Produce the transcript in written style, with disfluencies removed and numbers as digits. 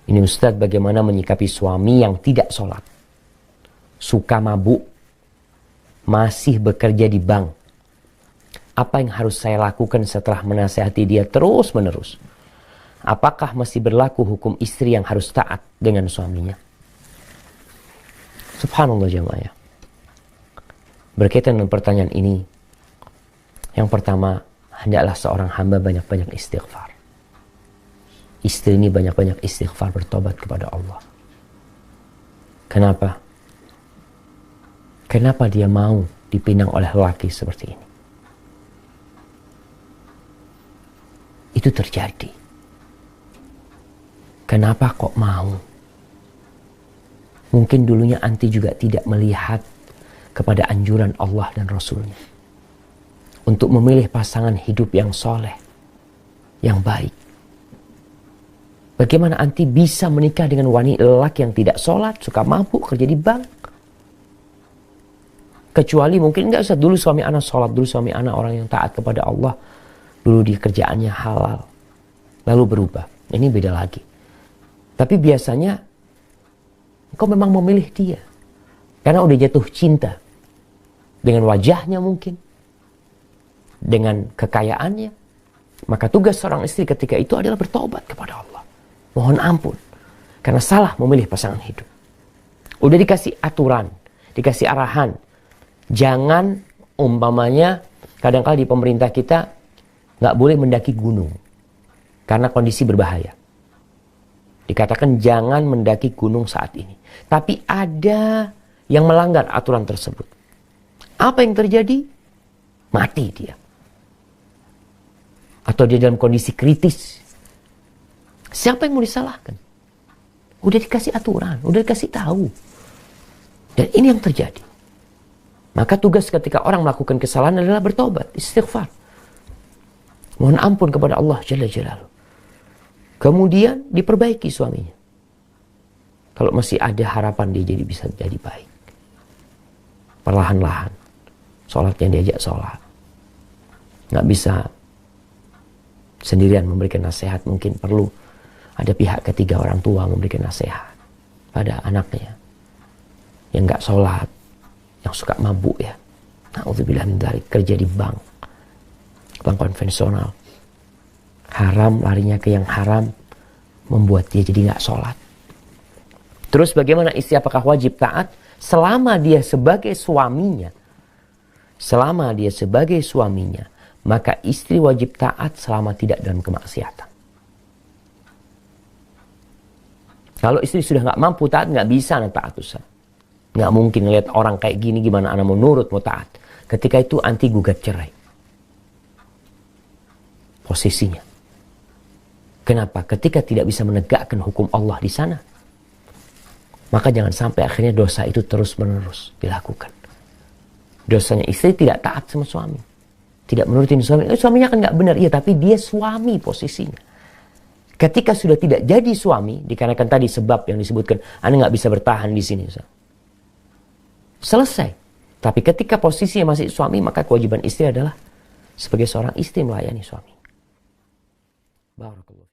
Ini Ustadz bagaimana menyikapi suami yang tidak sholat, suka mabuk, masih bekerja di bank. Apa yang harus saya lakukan setelah menasihati dia terus menerus? Apakah masih berlaku hukum istri yang harus taat dengan suaminya? Subhanallah jamaah. Berkaitan dengan pertanyaan ini, yang pertama, hendaklah seorang hamba banyak-banyak istighfar. Istri ini banyak-banyak istighfar, bertobat kepada Allah. Kenapa? Kenapa dia mau dipinang oleh lelaki seperti ini? Itu terjadi. Kenapa kok mau? Mungkin dulunya anti juga tidak melihat kepada anjuran Allah dan Rasulnya untuk memilih pasangan hidup yang soleh, yang baik. Bagaimana anti bisa menikah dengan wanita lelaki yang tidak sholat, suka mabuk, kerja di bank? Kecuali mungkin enggak usah dulu suami anak sholat, dulu suami anak orang yang taat kepada Allah, dulu di kerjaannya halal, lalu berubah. Ini beda lagi. Tapi biasanya kau memang memilih dia karena udah jatuh cinta dengan wajahnya mungkin, dengan kekayaannya. Maka tugas seorang istri ketika itu adalah bertobat kepada Allah, mohon ampun karena salah memilih pasangan hidup. Udah dikasih aturan, dikasih arahan, jangan umpamanya kadang-kala di pemerintah kita nggak boleh mendaki gunung karena kondisi berbahaya. Dikatakan jangan mendaki gunung saat ini. Tapi ada yang melanggar aturan tersebut. Apa yang terjadi? Mati dia. Atau dia dalam kondisi kritis. Siapa yang mau disalahkan? Udah dikasih aturan, udah dikasih tahu. Dan ini yang terjadi. Maka tugas ketika orang melakukan kesalahan adalah bertobat, istighfar. Mohon ampun kepada Allah Jalla Jalaluhu. Kemudian diperbaiki suaminya. Kalau masih ada harapan dia jadi bisa jadi baik. Perlahan-lahan. Sholatnya diajak sholat. Nggak bisa sendirian memberikan nasihat. Mungkin perlu ada pihak ketiga, orang tua memberikan nasihat pada anaknya. Yang nggak sholat. Yang suka mabuk ya. Na'udzubillah min dzalik, kerja di bank. Bank konvensional. Haram, larinya ke yang haram, membuat dia jadi nggak sholat. Terus bagaimana istri, apakah wajib taat? Selama dia sebagai suaminya, maka istri wajib taat selama tidak dalam kemaksiatan. Kalau istri sudah nggak mampu taat, nggak bisa taat Ustaz. Nggak mungkin ngeliat orang kayak gini, gimana anak mau nurut, mau taat. Ketika itu anti gugat cerai. Posisinya. Kenapa? Ketika tidak bisa menegakkan hukum Allah di sana, maka jangan sampai akhirnya dosa itu terus-menerus dilakukan. Dosanya istri tidak taat sama suami, tidak menurutin suami. Suaminya kan nggak benar, iya, tapi dia suami posisinya. Ketika sudah tidak jadi suami, dikarenakan tadi sebab yang disebutkan, Anda nggak bisa bertahan di sini. Selesai. Tapi ketika posisinya masih suami, maka kewajiban istri adalah sebagai seorang istri melayani suami. Barakallahu.